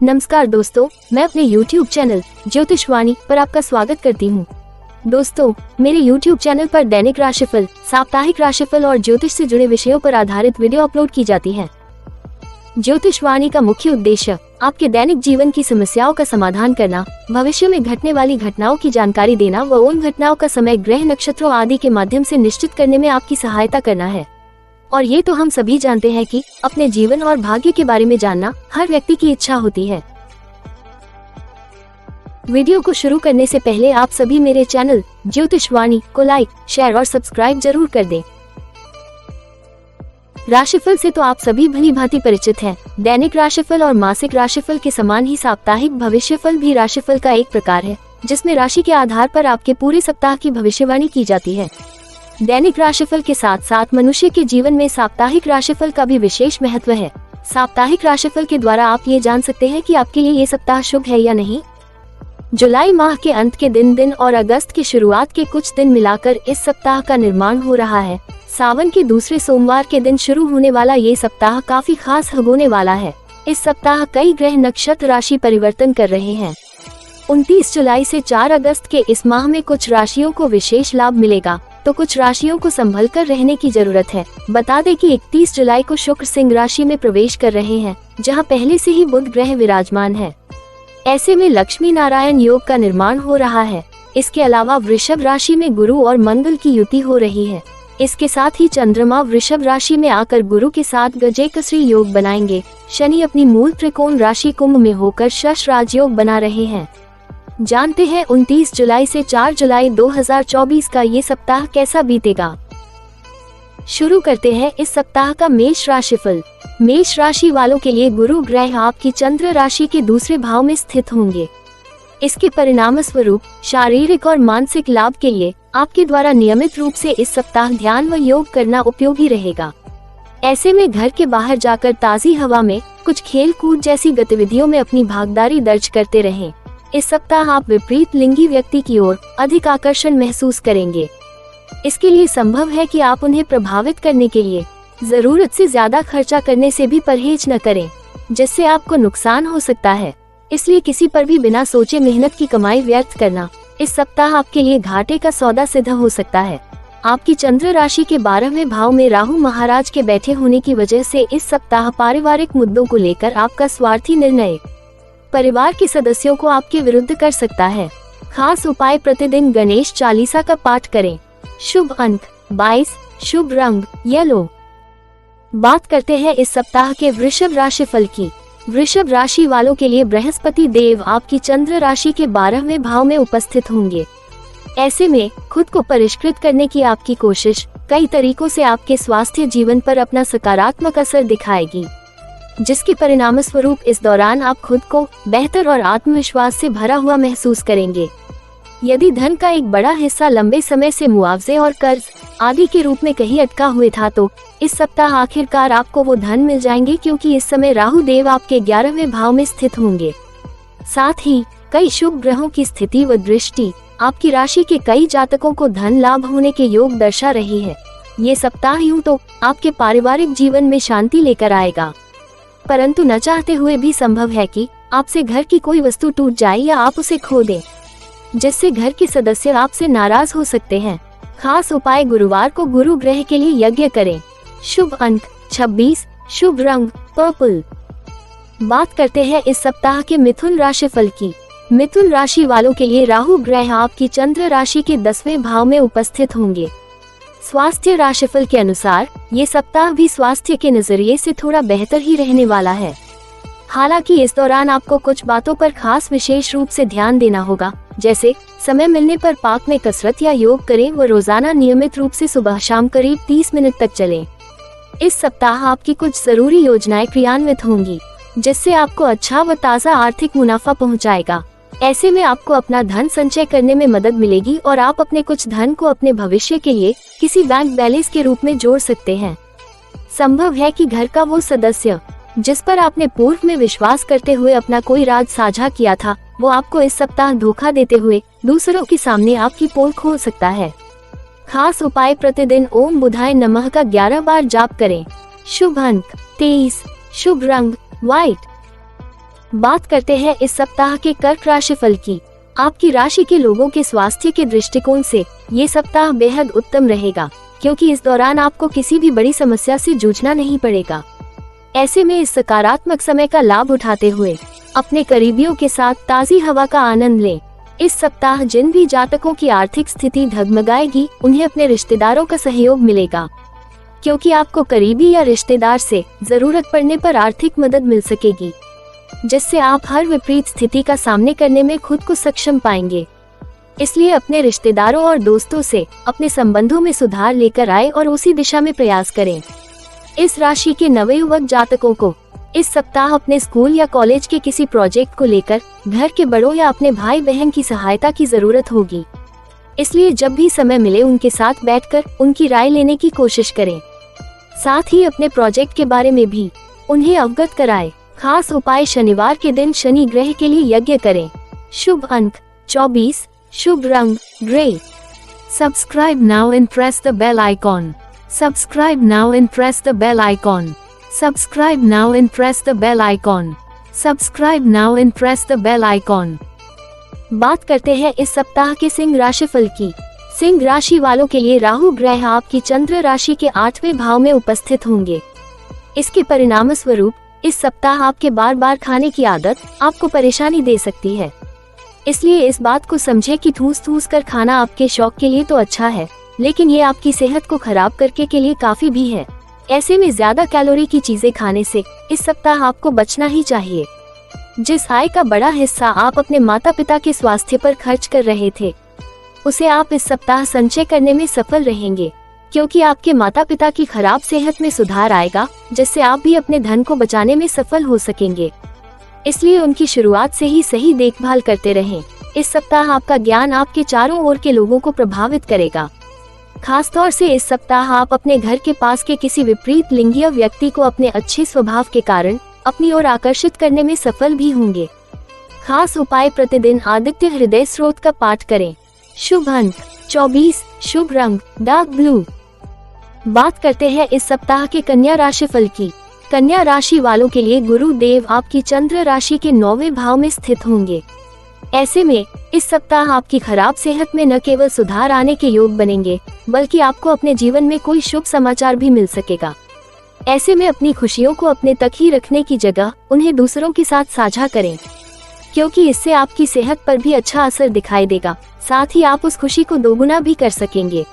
नमस्कार दोस्तों, मैं अपने YouTube चैनल ज्योतिषवाणी पर आपका स्वागत करती हूँ। दोस्तों, मेरे YouTube चैनल पर दैनिक राशिफल, साप्ताहिक राशिफल और ज्योतिष से जुड़े विषयों पर आधारित वीडियो अपलोड की जाती हैं। ज्योतिषवाणी का मुख्य उद्देश्य आपके दैनिक जीवन की समस्याओं का समाधान करना, भविष्य में घटने वाली घटनाओं की जानकारी देना व उन घटनाओं का समय, ग्रह, नक्षत्रों आदि के माध्यम से निश्चित करने में आपकी सहायता करना है। और ये तो हम सभी जानते हैं कि अपने जीवन और भाग्य के बारे में जानना हर व्यक्ति की इच्छा होती है। वीडियो को शुरू करने से पहले आप सभी मेरे चैनल ज्योतिषवाणी को लाइक, शेयर और सब्सक्राइब जरूर कर दें। राशिफल से तो आप सभी भली भांति परिचित हैं। दैनिक राशिफल और मासिक राशिफल के समान ही साप्ताहिक भविष्यफल भी राशिफल का एक प्रकार है, जिसमें राशि के आधार पर आपके पूरे सप्ताह की भविष्यवाणी की जाती है। दैनिक राशिफल के साथ साथ मनुष्य के जीवन में साप्ताहिक राशिफल का भी विशेष महत्व है। साप्ताहिक राशिफल के द्वारा आप ये जान सकते हैं कि आपके लिए ये सप्ताह शुभ है या नहीं। जुलाई माह के अंत के दिन और अगस्त की शुरुआत के कुछ दिन मिलाकर इस सप्ताह का निर्माण हो रहा है। सावन के दूसरे सोमवार के दिन शुरू होने वाला ये सप्ताह काफी खास होने वाला है। इस सप्ताह कई ग्रह, नक्षत्र, राशि परिवर्तन कर रहे हैं। 29 जुलाई से 4 अगस्त के इस माह में कुछ राशियों को विशेष लाभ मिलेगा, तो कुछ राशियों को संभल कर रहने की जरूरत है। बता दें कि 31 जुलाई को शुक्र सिंह राशि में प्रवेश कर रहे हैं, जहां पहले से ही बुध ग्रह विराजमान है। ऐसे में लक्ष्मी नारायण योग का निर्माण हो रहा है। इसके अलावा वृषभ राशि में गुरु और मंगल की युति हो रही है। इसके साथ ही चंद्रमा वृषभ राशि में आकर गुरु के साथ गजेकसरी योग बनाएंगे। शनि अपनी मूल त्रिकोण राशि कुंभ में होकर शश राजयोग बना रहे हैं। जानते हैं 29 जुलाई से 4 जुलाई 2024 का ये सप्ताह कैसा बीतेगा। शुरू करते हैं इस सप्ताह का मेष राशिफल। मेष राशि वालों के लिए गुरु ग्रह आपकी चंद्र राशि के दूसरे भाव में स्थित होंगे। इसके परिणाम स्वरूप शारीरिक और मानसिक लाभ के लिए आपके द्वारा नियमित रूप से इस सप्ताह ध्यान व योग करना उपयोगी रहेगा। ऐसे में घर के बाहर जाकर ताज़ी हवा में कुछ खेल कूद जैसी गतिविधियों में अपनी भागीदारी दर्ज करते रहें। इस सप्ताह आप विपरीत लिंगी व्यक्ति की ओर अधिक आकर्षण महसूस करेंगे। इसके लिए संभव है कि आप उन्हें प्रभावित करने के लिए जरूरत से ज्यादा खर्चा करने से भी परहेज न करें, जिससे आपको नुकसान हो सकता है। इसलिए किसी पर भी बिना सोचे मेहनत की कमाई व्यर्थ करना इस सप्ताह आपके लिए घाटे का सौदा सिद्ध हो सकता है। आपकी चंद्र राशि के 12वें भाव में राहु महाराज के बैठे होने की वजह से इस सप्ताह पारिवारिक मुद्दों को लेकर आपका स्वार्थी निर्णय परिवार के सदस्यों को आपके विरुद्ध कर सकता है। खास उपाय, प्रतिदिन गणेश चालीसा का पाठ करें। शुभ अंक 22, शुभ रंग येलो। बात करते हैं इस सप्ताह के वृषभ राशि फल की। वृषभ राशि वालों के लिए बृहस्पति देव आपकी चंद्र राशि के 12वें भाव में उपस्थित होंगे। ऐसे में खुद को परिष्कृत करने की आपकी कोशिश कई तरीकों से आपके स्वास्थ्य जीवन पर अपना सकारात्मक असर दिखाएगी, जिसके परिणाम स्वरूप इस दौरान आप खुद को बेहतर और आत्मविश्वास से भरा हुआ महसूस करेंगे। यदि धन का एक बड़ा हिस्सा लंबे समय से मुआवजे और कर्ज आदि के रूप में कहीं अटका हुए था, तो इस सप्ताह आखिरकार आपको वो धन मिल जाएंगे, क्योंकि इस समय राहु देव आपके 11वें भाव में स्थित होंगे। साथ ही कई शुभ ग्रहों की स्थिति व दृष्टि आपकी राशि के कई जातकों को धन लाभ होने के योग दर्शा रही है। ये सप्ताह यूं तो आपके पारिवारिक जीवन में शांति लेकर आएगा, परंतु न चाहते हुए भी संभव है कि आपसे घर की कोई वस्तु टूट जाए या आप उसे खो दें, जिससे घर के सदस्य आपसे नाराज हो सकते हैं। खास उपाय, गुरुवार को गुरु ग्रह के लिए यज्ञ करें। शुभ अंक 26, शुभ रंग पर्पल। बात करते हैं इस सप्ताह के मिथुन राशि फल की। मिथुन राशि वालों के लिए राहु ग्रह आपकी चंद्र राशि के 10वें भाव में उपस्थित होंगे। स्वास्थ्य राशिफल के अनुसार ये सप्ताह भी स्वास्थ्य के नजरिए से थोड़ा बेहतर ही रहने वाला है। हालांकि इस दौरान आपको कुछ बातों पर खास विशेष रूप से ध्यान देना होगा, जैसे समय मिलने पर पार्क में कसरत या योग करें व रोजाना नियमित रूप से सुबह शाम करीब 30 मिनट तक चलें। इस सप्ताह आपकी कुछ जरूरी योजनाएं क्रियान्वित होंगी, जिससे आपको अच्छा व ताज़ा आर्थिक मुनाफा पहुंचाएगा। ऐसे में आपको अपना धन संचय करने में मदद मिलेगी और आप अपने कुछ धन को अपने भविष्य के लिए किसी बैंक बैलेंस के रूप में जोड़ सकते हैं। संभव है कि घर का वो सदस्य जिस पर आपने पूर्व में विश्वास करते हुए अपना कोई राज साझा किया था, वो आपको इस सप्ताह धोखा देते हुए दूसरों के सामने आपकी पोल खोल सकता है। खास उपाय, प्रतिदिन ओम बुधाय नमः का 11 बार जाप करें। शुभ अंक 23, शुभ रंग व्हाइट। बात करते हैं इस सप्ताह के कर्क राशिफल की। आपकी राशि के लोगों के स्वास्थ्य के दृष्टिकोण से ये सप्ताह बेहद उत्तम रहेगा, क्योंकि इस दौरान आपको किसी भी बड़ी समस्या से जूझना नहीं पड़ेगा। ऐसे में इस सकारात्मक समय का लाभ उठाते हुए अपने करीबियों के साथ ताज़ी हवा का आनंद लें। इस सप्ताह जिन भी जातकों की आर्थिक स्थिति डगमगाएगी, उन्हें अपने रिश्तेदारों का सहयोग मिलेगा, क्योंकि आपको करीबी या रिश्तेदार से जरूरत पड़ने पर आर्थिक मदद मिल सकेगी, जिससे आप हर विपरीत स्थिति का सामने करने में खुद को सक्षम पाएंगे। इसलिए अपने रिश्तेदारों और दोस्तों से अपने संबंधों में सुधार लेकर आए और उसी दिशा में प्रयास करें। इस राशि के नवयुवक जातकों को इस सप्ताह अपने स्कूल या कॉलेज के किसी प्रोजेक्ट को लेकर घर के बड़ों या अपने भाई बहन की सहायता की जरूरत होगी। इसलिए जब भी समय मिले उनके साथ बैठकर उनकी राय लेने की कोशिश करें। साथ ही अपने प्रोजेक्ट के बारे में भी उन्हें अवगत कराएं। खास उपाय: शनिवार के दिन शनि ग्रह के लिए यज्ञ करें। शुभ अंक 24, शुभ रंग grey. Subscribe now and press the bell icon. Subscribe now and press the bell icon. Subscribe now and press the bell icon. Subscribe now and press the bell icon. बात करते हैं इस सप्ताह के सिंह राशिफल की। सिंह राशि वालों के लिए राहु ग्रह आपकी चंद्र राशि के 8वें भाव में उपस्थित होंगे। इसके परिणाम स्वरूप इस सप्ताह आपके बार बार खाने की आदत आपको परेशानी दे सकती है। इसलिए इस बात को समझे कि ठूस ठूस कर खाना आपके शौक के लिए तो अच्छा है, लेकिन ये आपकी सेहत को खराब करके के लिए काफी भी है। ऐसे में ज्यादा कैलोरी की चीजें खाने से इस सप्ताह आपको बचना ही चाहिए। जिस आय का बड़ा हिस्सा आप अपने माता पिता के स्वास्थ्य पर खर्च कर रहे थे, उसे आप इस सप्ताह संचय करने में सफल रहेंगे, क्योंकि आपके माता पिता की खराब सेहत में सुधार आएगा, जिससे आप भी अपने धन को बचाने में सफल हो सकेंगे। इसलिए उनकी शुरुआत से ही सही देखभाल करते रहें। इस सप्ताह आपका ज्ञान आपके चारों ओर के लोगों को प्रभावित करेगा। खास तौर से इस सप्ताह आप अपने घर के पास के किसी विपरीत लिंगीय व्यक्ति को अपने अच्छे स्वभाव के कारण अपनी ओर आकर्षित करने में सफल भी होंगे। खास उपाय: प्रतिदिन आदित्य हृदय स्रोत का पाठ करें। शुभ अंक 24, शुभ रंग डार्क ब्लू। बात करते हैं इस सप्ताह के कन्या राशिफल की। कन्या राशि वालों के लिए गुरु देव आपकी चंद्र राशि के 9वें भाव में स्थित होंगे। ऐसे में इस सप्ताह आपकी खराब सेहत में न केवल सुधार आने के योग बनेंगे, बल्कि आपको अपने जीवन में कोई शुभ समाचार भी मिल सकेगा। ऐसे में अपनी खुशियों को अपने तक ही रखने की जगह उन्हें दूसरों के साथ साझा करें, क्योंकि इससे आपकी सेहत पर भी अच्छा असर दिखाई देगा। साथ ही आप उस खुशी को दोगुना भी कर सकेंगे।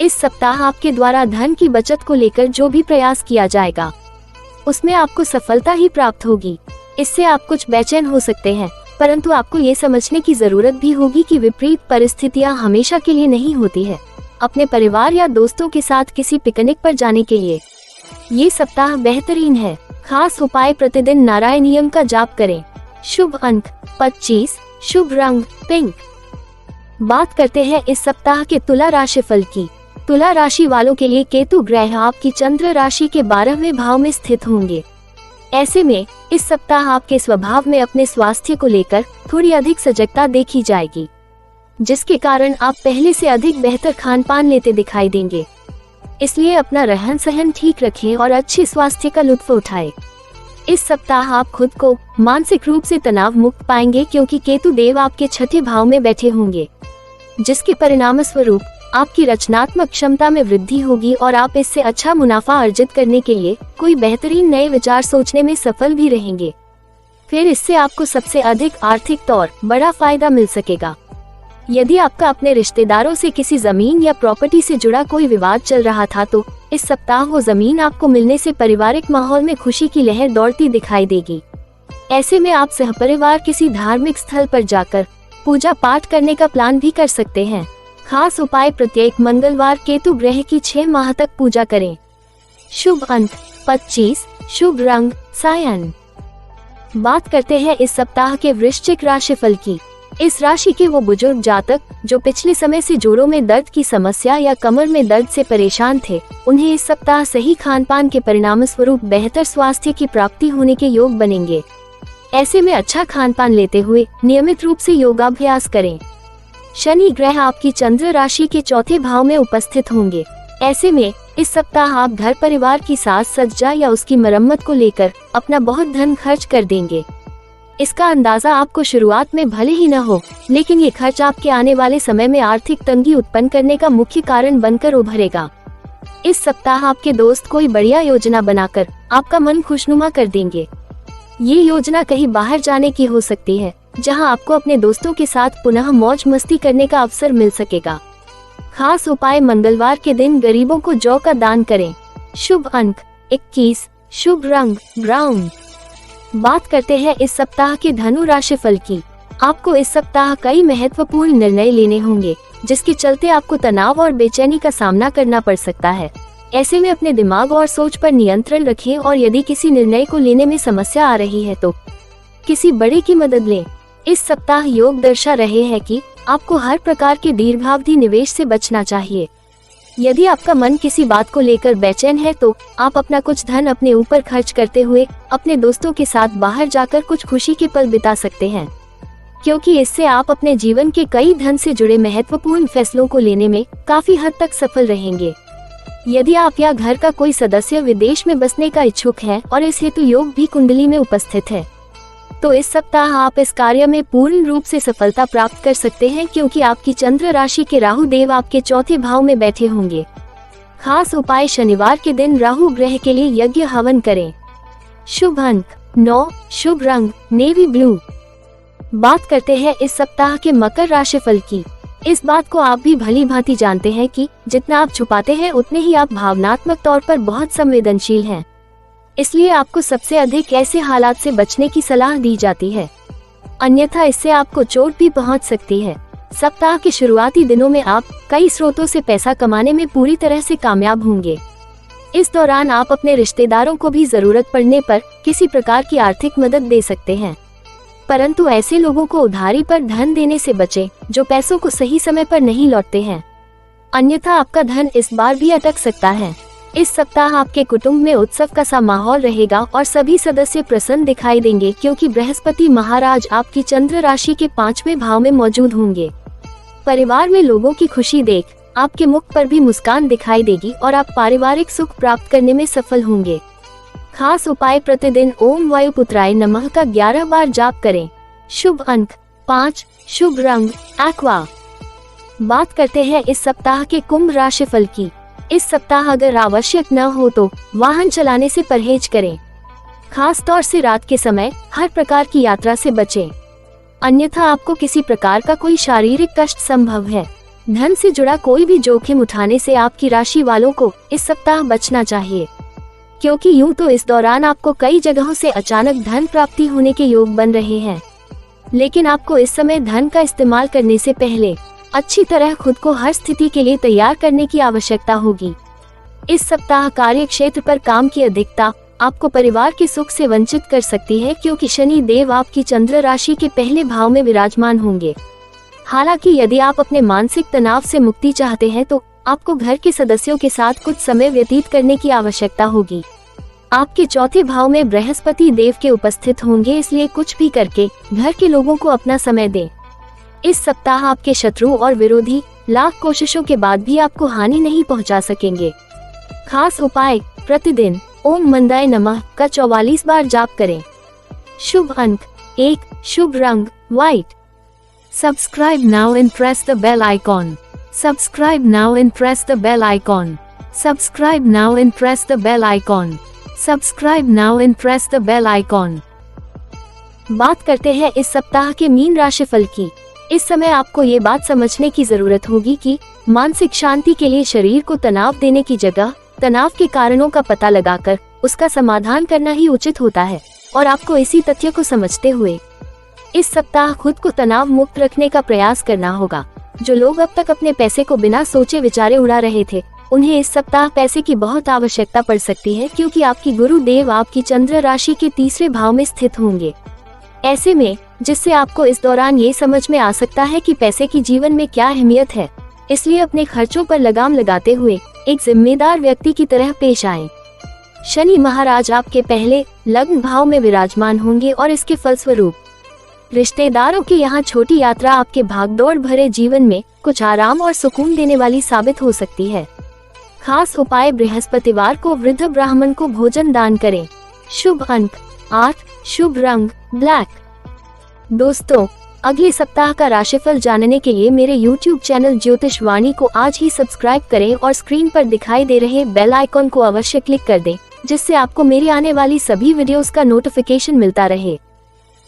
इस सप्ताह आपके द्वारा धन की बचत को लेकर जो भी प्रयास किया जाएगा, उसमें आपको सफलता ही प्राप्त होगी। इससे आप कुछ बेचैन हो सकते हैं, परंतु आपको ये समझने की जरूरत भी होगी कि विपरीत परिस्थितियां हमेशा के लिए नहीं होती है। अपने परिवार या दोस्तों के साथ किसी पिकनिक पर जाने के लिए ये सप्ताह बेहतरीन है। खास उपाय: प्रतिदिन नारायणियम का जाप करें। शुभ अंक 25, शुभ रंग पिंक। बात करते हैं इस सप्ताह के तुला राशिफल की। तुला राशि वालों के लिए केतु ग्रह आपकी चंद्र राशि के 12वें भाव में स्थित होंगे। ऐसे में इस सप्ताह आपके स्वभाव में अपने स्वास्थ्य को लेकर थोड़ी अधिक सजगता देखी जाएगी, जिसके कारण आप पहले से अधिक बेहतर खान पान लेते दिखाई देंगे। इसलिए अपना रहन सहन ठीक रखें और अच्छे स्वास्थ्य का लुत्फ उठाएं। इस सप्ताह आप खुद को मानसिक रूप से तनाव मुक्त पाएंगे, क्योंकि केतु देव आपके 6ठे भाव में बैठे होंगे, जिसके परिणाम स्वरूप आपकी रचनात्मक क्षमता में वृद्धि होगी और आप इससे अच्छा मुनाफा अर्जित करने के लिए कोई बेहतरीन नए विचार सोचने में सफल भी रहेंगे। फिर इससे आपको सबसे अधिक आर्थिक तौर बड़ा फायदा मिल सकेगा। यदि आपका अपने रिश्तेदारों से किसी जमीन या प्रॉपर्टी से जुड़ा कोई विवाद चल रहा था, तो इस सप्ताह वो जमीन आपको मिलने से पारिवारिक माहौल में खुशी की लहर दौड़ती दिखाई देगी। ऐसे में आप सहपरिवार किसी धार्मिक स्थल पर जाकर पूजा पाठ करने का प्लान भी कर सकते हैं। खास उपाय: प्रत्येक मंगलवार केतु ग्रह की 6 माह तक पूजा करें। शुभ अंक 25, शुभ रंग सायन। बात करते हैं इस सप्ताह के वृश्चिक राशिफल की। इस राशि के वो बुजुर्ग जातक जो पिछले समय से जोड़ों में दर्द की समस्या या कमर में दर्द से परेशान थे, उन्हें इस सप्ताह सही खान पान के परिणाम स्वरूप बेहतर स्वास्थ्य की प्राप्ति होने के योग बनेंगे। ऐसे में अच्छा खान पान लेते हुए नियमित रूप से योगाभ्यास करें। शनि ग्रह आपकी चंद्र राशि के 4थे भाव में उपस्थित होंगे। ऐसे में इस सप्ताह आप घर परिवार की साज सज्जा या उसकी मरम्मत को लेकर अपना बहुत धन खर्च कर देंगे। इसका अंदाजा आपको शुरुआत में भले ही न हो, लेकिन ये खर्च आपके आने वाले समय में आर्थिक तंगी उत्पन्न करने का मुख्य कारण बनकर उभरेगा। इस सप्ताह आपके दोस्त कोई बढ़िया योजना बनाकर आपका मन खुशनुमा कर देंगे। ये योजना कहीं बाहर जाने की हो सकती है, जहां आपको अपने दोस्तों के साथ पुनः मौज मस्ती करने का अवसर मिल सकेगा। खास उपाय, मंगलवार के दिन गरीबों को जौ का दान करें। शुभ अंक 21, शुभ रंग ब्राउन। बात करते हैं इस सप्ताह के धनु राशिफल की। आपको इस सप्ताह कई महत्वपूर्ण निर्णय लेने होंगे, जिसके चलते आपको तनाव और बेचैनी का सामना करना पड़ सकता है। ऐसे में अपने दिमाग और सोच पर नियंत्रण रखें और यदि किसी निर्णय को लेने में समस्या आ रही है तो किसी बड़े की मदद लें। इस सप्ताह योग दर्शा रहे हैं कि आपको हर प्रकार के दीर्घावधि निवेश से बचना चाहिए। यदि आपका मन किसी बात को लेकर बेचैन है तो आप अपना कुछ धन अपने ऊपर खर्च करते हुए अपने दोस्तों के साथ बाहर जाकर कुछ खुशी के पल बिता सकते हैं, क्योंकि इससे आप अपने जीवन के कई धन से जुड़े महत्वपूर्ण फैसलों को लेने में काफी हद तक सफल रहेंगे। यदि आप या घर का कोई सदस्य विदेश में बसने का इच्छुक है और इस हेतु योग भी कुंडली में उपस्थित है, तो इस सप्ताह आप इस कार्य में पूर्ण रूप से सफलता प्राप्त कर सकते हैं, क्योंकि आपकी चंद्र राशि के राहु देव आपके चौथे भाव में बैठे होंगे। खास उपाय, शनिवार के दिन राहु ग्रह के लिए यज्ञ हवन करें। शुभ अंक 9, शुभ रंग नेवी ब्लू। बात करते हैं इस सप्ताह के मकर राशिफल की। इस बात को आप भी भली भांति जानते हैं कि जितना आप छुपाते हैं उतने ही आप भावनात्मक तौर पर बहुत संवेदनशील हैं। इसलिए आपको सबसे अधिक ऐसे हालात से बचने की सलाह दी जाती है, अन्यथा इससे आपको चोट भी पहुंच सकती है। सप्ताह के शुरुआती दिनों में आप कई स्रोतों से पैसा कमाने में पूरी तरह से कामयाब होंगे। इस दौरान आप अपने रिश्तेदारों को भी जरूरत पड़ने पर किसी प्रकार की आर्थिक मदद दे सकते हैं, परंतु ऐसे लोगों को उधारी पर धन देने से बचें जो पैसों को सही समय पर नहीं लौटते हैं, अन्यथा आपका धन इस बार भी अटक सकता है। इस सप्ताह आपके कुटुंब में उत्सव का सा माहौल रहेगा और सभी सदस्य प्रसन्न दिखाई देंगे, क्योंकि बृहस्पति महाराज आपकी चंद्र राशि के 5वें भाव में मौजूद होंगे। परिवार में लोगों की खुशी देख आपके मुख पर भी मुस्कान दिखाई देगी और आप पारिवारिक सुख प्राप्त करने में सफल होंगे। खास उपाय, प्रतिदिन ओम वायुपुत्राय नमः का 11 बार जाप करें। शुभ अंक 5, शुभ रंग एक्वा। बात करते हैं इस सप्ताह के कुंभ राशिफल की। इस सप्ताह अगर आवश्यक न हो तो वाहन चलाने से परहेज करें। खास तौर से रात के समय हर प्रकार की यात्रा से बचें, अन्यथा आपको किसी प्रकार का कोई शारीरिक कष्ट संभव है। धन से जुड़ा कोई भी जोखिम उठाने से आपकी राशि वालों को इस सप्ताह बचना चाहिए, क्योंकि यूं तो इस दौरान आपको कई जगहों से अचानक धन प्राप्ति होने के योग बन रहे हैं, लेकिन आपको इस समय धन का इस्तेमाल करने से पहले अच्छी तरह खुद को हर स्थिति के लिए तैयार करने की आवश्यकता होगी। इस सप्ताह कार्य क्षेत्र पर काम की अधिकता आपको परिवार के सुख से वंचित कर सकती है, क्योंकि शनि देव आपकी चंद्र राशि के पहले भाव में विराजमान होंगे। हालांकि यदि आप अपने मानसिक तनाव से मुक्ति चाहते हैं तो आपको घर के सदस्यों के साथ कुछ समय व्यतीत करने की आवश्यकता होगी। आपके चौथे भाव में बृहस्पति देव के उपस्थित होंगे, इसलिए कुछ भी करके घर के लोगों को अपना समय दें। इस सप्ताह आपके शत्रु और विरोधी लाख कोशिशों के बाद भी आपको हानि नहीं पहुंचा सकेंगे। खास उपाय, प्रतिदिन ओम मंदाय नमः का 44 बार जाप करें। शुभ अंक 1, शुभ रंग white. Subscribe now and press the bell icon. Subscribe now and press the bell icon. Subscribe now and press the bell icon. Subscribe now and press the bell icon. बात करते हैं इस सप्ताह के मीन राशिफल की। इस समय आपको ये बात समझने की जरूरत होगी कि मानसिक शांति के लिए शरीर को तनाव देने की जगह तनाव के कारणों का पता लगाकर उसका समाधान करना ही उचित होता है, और आपको इसी तथ्य को समझते हुए इस सप्ताह खुद को तनाव मुक्त रखने का प्रयास करना होगा। जो लोग अब तक अपने पैसे को बिना सोचे विचारे उड़ा रहे थे, उन्हें इस सप्ताह पैसे की बहुत आवश्यकता पड़ सकती है, क्योंकि आपकी गुरु देव आपकी चंद्र राशि के 3रे भाव में स्थित होंगे। ऐसे में जिससे आपको इस दौरान ये समझ में आ सकता है कि पैसे की जीवन में क्या अहमियत है, इसलिए अपने खर्चों पर लगाम लगाते हुए एक जिम्मेदार व्यक्ति की तरह पेश आएं। शनि महाराज आपके पहले लग्न भाव में विराजमान होंगे और इसके फलस्वरूप रिश्तेदारों की यहाँ छोटी यात्रा आपके भागदौड़ भरे जीवन में कुछ आराम और सुकून देने वाली साबित हो सकती है। खास उपाय, बृहस्पतिवार को वृद्ध ब्राह्मण को भोजन दान करें। शुभ अंक 8, शुभ रंग ब्लैक। दोस्तों, अगले सप्ताह का राशिफल जानने के लिए मेरे YouTube चैनल ज्योतिष वाणी को आज ही सब्सक्राइब करें और स्क्रीन पर दिखाई दे रहे बेल आइकॉन को अवश्य क्लिक कर दें, जिससे आपको मेरी आने वाली सभी वीडियोस का नोटिफिकेशन मिलता रहे।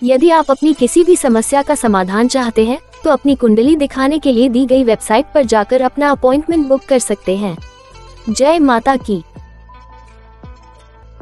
यदि आप अपनी किसी भी समस्या का समाधान चाहते हैं तो अपनी कुंडली दिखाने के लिए दी गई वेबसाइट पर जाकर अपना अपॉइंटमेंट बुक कर सकते हैं। जय माता की।